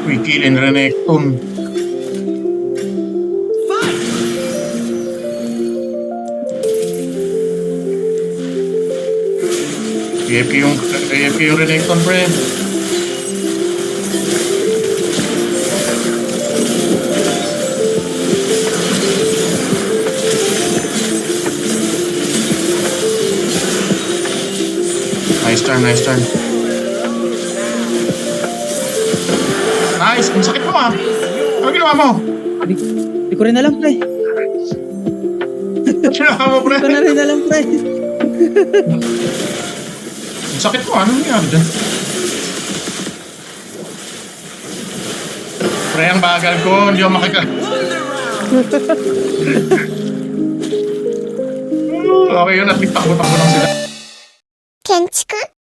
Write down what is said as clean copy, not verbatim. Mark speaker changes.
Speaker 1: Uy, kill and Renekton. AFK yung Renekton, pre. Nice turn, nice turn. Nice! Ang sakit mo ah! Ano ginawa mo?
Speaker 2: Di ko rin alam, pre.
Speaker 1: Ano ginawa mo, pre?
Speaker 2: Di ko na rin alam, pre.
Speaker 1: Ang sakit mo, ano nangyari dyan? Pre, ang bagal ko, hindi ako makika... Okay yun, at least takbo-takbo lang sila.
Speaker 3: 建築